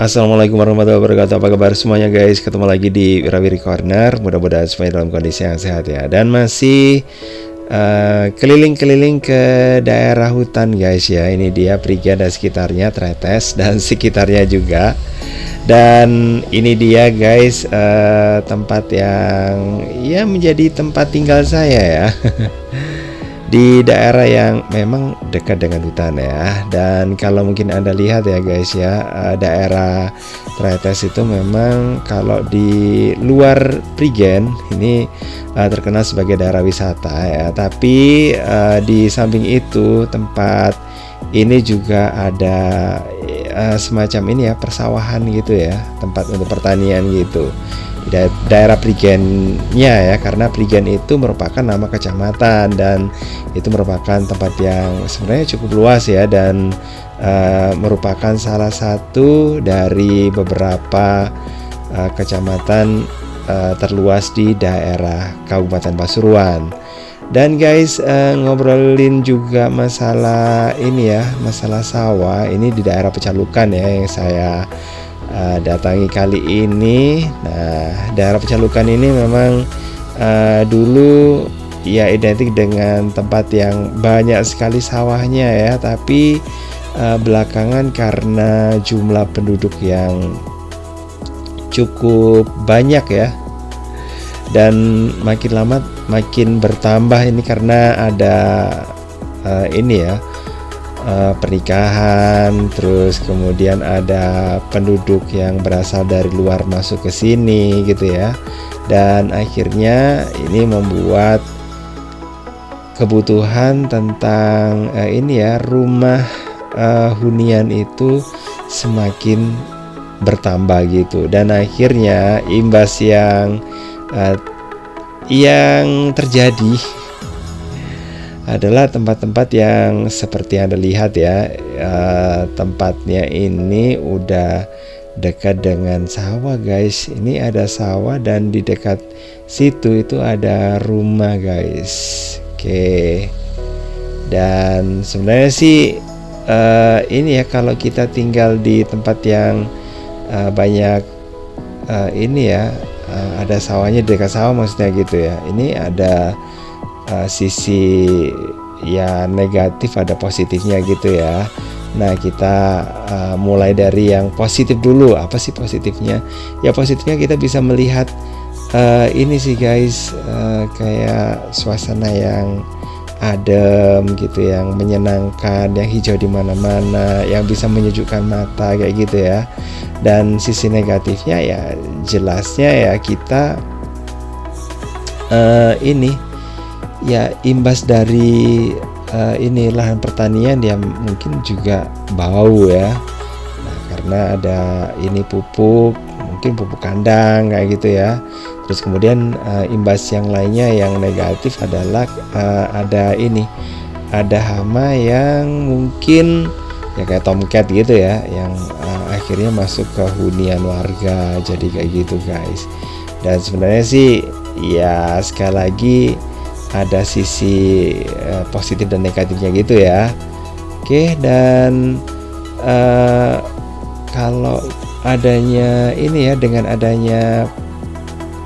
Assalamualaikum warahmatullahi wabarakatuh. Apa kabar semuanya guys? Ketemu lagi di Wirawiri Corner. Mudah-mudahan semuanya dalam kondisi yang sehat ya. Dan masih keliling-keliling ke daerah hutan guys ya. Ini dia Prigen dan sekitarnya, Tretes dan sekitarnya juga. Dan ini dia guys, tempat yang ya menjadi tempat tinggal saya ya. Di daerah yang memang dekat dengan hutan ya. Dan kalau mungkin Anda lihat ya guys ya, daerah Tretes itu memang kalau di luar Prigen ini terkenal sebagai daerah wisata ya. Tapi di samping itu tempat ini juga ada semacam ini ya, persawahan gitu ya, tempat untuk pertanian gitu. Daerah Prigennya ya, karena Prigen itu merupakan nama kecamatan dan itu merupakan tempat yang sebenarnya cukup luas ya, dan merupakan salah satu dari beberapa kecamatan terluas di daerah Kabupaten Pasuruan. Dan guys, ngobrolin juga masalah ini ya, masalah sawah ini di daerah Pecalukan ya yang saya datangi kali ini. Nah, daerah Pecalukan ini memang dulu ya identik dengan tempat yang banyak sekali sawahnya ya, tapi belakangan karena jumlah penduduk yang cukup banyak ya, dan makin lama makin bertambah ini karena ada ini ya, pernikahan, terus kemudian ada penduduk yang berasal dari luar masuk ke sini gitu ya, dan akhirnya ini membuat kebutuhan tentang ini ya, rumah hunian itu semakin bertambah gitu. Dan akhirnya imbas yang terjadi adalah tempat-tempat yang seperti Anda lihat ya, tempatnya ini udah dekat dengan sawah guys. Ini ada sawah dan di dekat situ itu ada rumah guys. Oke. Dan sebenarnya sih ini ya, kalau kita tinggal di tempat yang banyak ini ya, ada sawahnya, di dekat sawah maksudnya gitu ya. Ini ada sisi ya negatif, ada positifnya gitu ya. Nah, kita mulai dari yang positif dulu. Apa sih positifnya? Ya positifnya kita bisa melihat ini sih guys, kayak suasana yang adem gitu, yang menyenangkan, yang hijau di mana-mana, yang bisa menyejukkan mata kayak gitu ya. Dan sisi negatifnya ya jelasnya ya, kita ini ya imbas dari ini lahan pertanian yang mungkin juga bau ya. Nah, karena ada ini pupuk, mungkin pupuk kandang kayak gitu ya. Terus kemudian imbas yang lainnya yang negatif adalah ada ini, ada hama yang mungkin ya kayak tomcat gitu ya, yang akhirnya masuk ke hunian warga, jadi kayak gitu guys. Dan sebenarnya sih ya sekali lagi ada sisi positif dan negatifnya gitu ya. Oke, dan kalau adanya ini ya, dengan adanya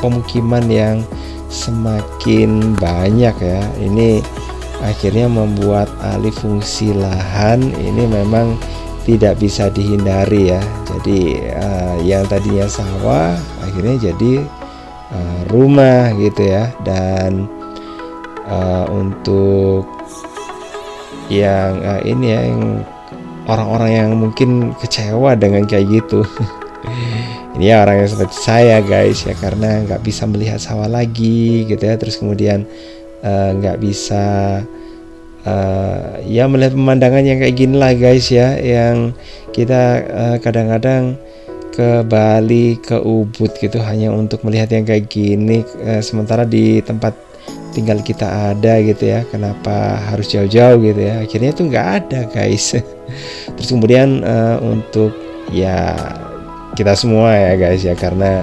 pemukiman yang semakin banyak ya, ini akhirnya membuat alih fungsi lahan ini memang tidak bisa dihindari ya. Jadi yang tadinya sawah akhirnya jadi rumah gitu ya. Dan untuk yang ini ya, yang orang-orang yang mungkin kecewa dengan kayak gitu ini ya orang yang seperti saya guys ya, karena nggak bisa melihat sawah lagi gitu ya. Terus kemudian nggak bisa ya melihat pemandangan yang kayak gini lah guys ya, yang kita kadang-kadang ke Bali, ke Ubud gitu hanya untuk melihat yang kayak gini, sementara di tempat tinggal kita ada gitu ya. Kenapa harus jauh-jauh gitu ya? Akhirnya itu nggak ada guys. Terus kemudian untuk ya kita semua ya guys ya, karena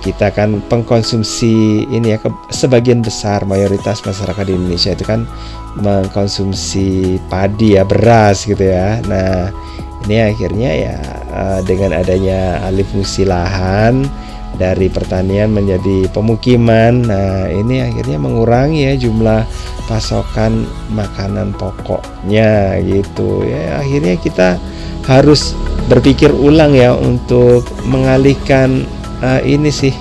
kita kan pengkonsumsi ini ya, sebagian besar mayoritas masyarakat di Indonesia itu kan mengkonsumsi padi ya, beras gitu ya. Nah, ini akhirnya ya dengan adanya alih fungsi lahan dari pertanian menjadi pemukiman. Nah, ini akhirnya mengurangi ya jumlah pasokan makanan pokoknya gitu ya. Akhirnya kita harus berpikir ulang ya untuk mengalihkan ini sih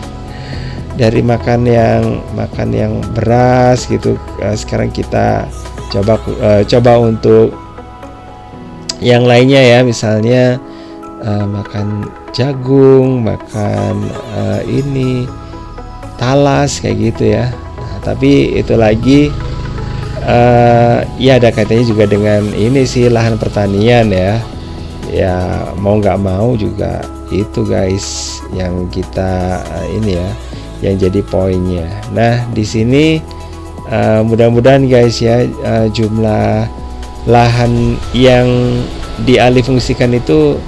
dari makan yang beras gitu. Sekarang kita coba untuk yang lainnya ya, misalnya makan jagung, makan ini talas kayak gitu ya. Nah, tapi itu lagi ya ada kaitannya juga dengan ini sih, lahan pertanian ya. Ya mau nggak mau juga itu guys yang kita ini ya, yang jadi poinnya. Nah di sini mudah-mudahan guys ya jumlah lahan yang dialihfungsikan itu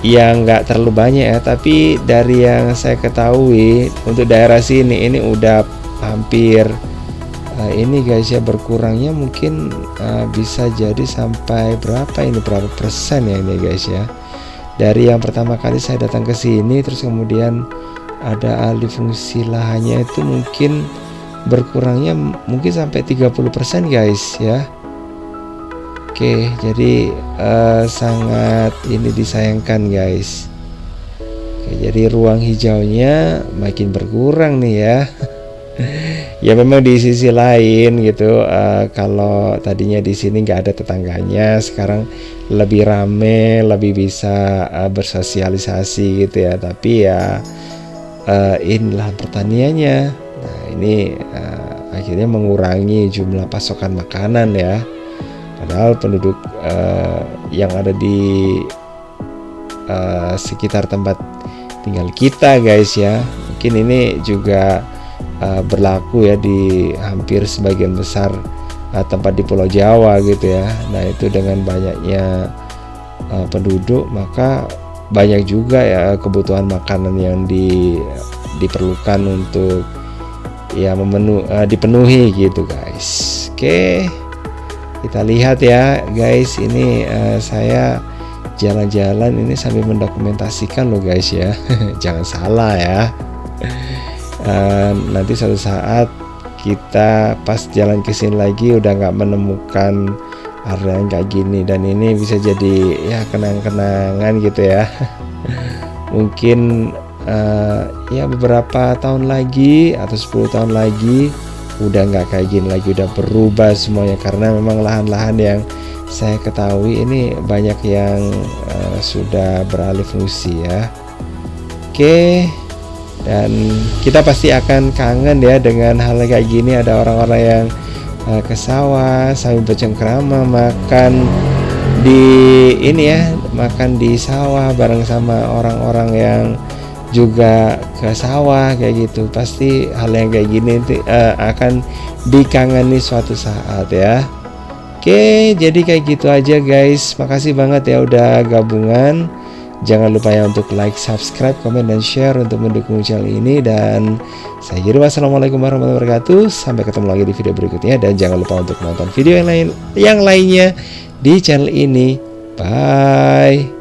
yang nggak terlalu banyak ya, tapi dari yang saya ketahui untuk daerah sini ini udah hampir ini guys ya, berkurangnya mungkin bisa jadi sampai berapa persen ya ini guys ya. Dari yang pertama kali saya datang ke sini terus kemudian ada alih fungsi lahannya itu mungkin berkurangnya mungkin sampai 30% guys ya. Oke, jadi sangat ini disayangkan guys. Oke, jadi ruang hijaunya makin berkurang nih ya. Ya memang di sisi lain gitu, kalau tadinya di sini nggak ada tetangganya, sekarang lebih rame, lebih bisa bersosialisasi gitu ya. Tapi ya inilah pertaniannya. Nah ini akhirnya mengurangi jumlah pasokan makanan ya. Padahal penduduk yang ada di sekitar tempat tinggal kita guys ya, mungkin ini juga berlaku ya di hampir sebagian besar tempat di Pulau Jawa gitu ya. Nah itu dengan banyaknya penduduk maka banyak juga ya kebutuhan makanan yang diperlukan untuk ya dipenuhi gitu guys. Oke, kita lihat ya guys, ini saya jalan-jalan ini sambil mendokumentasikan loh guys ya. Jangan salah ya. Nanti suatu saat kita pas jalan ke sini lagi udah nggak menemukan area yang kayak gini, dan ini bisa jadi ya kenang-kenangan gitu ya. Mungkin ya beberapa tahun lagi atau 10 tahun lagi udah nggak kayak gini lagi, udah berubah semuanya, karena memang lahan-lahan yang saya ketahui ini banyak yang sudah beralih fungsi ya. Oke, dan kita pasti akan kangen ya dengan hal kayak gini. Ada orang-orang yang ke sawah sambil bercengkrama makan di ini ya, makan di sawah bareng sama orang-orang yang juga ke sawah kayak gitu. Pasti hal yang kayak gini akan dikangeni suatu saat ya. Oke, jadi kayak gitu aja guys. Makasih banget ya udah gabungan. Jangan lupa ya untuk like, subscribe, komen, dan share untuk mendukung channel ini. Dan saya kira wassalamualaikum warahmatullahi wabarakatuh. Sampai ketemu lagi di video berikutnya. Dan jangan lupa untuk nonton video yang lainnya di channel ini. Bye.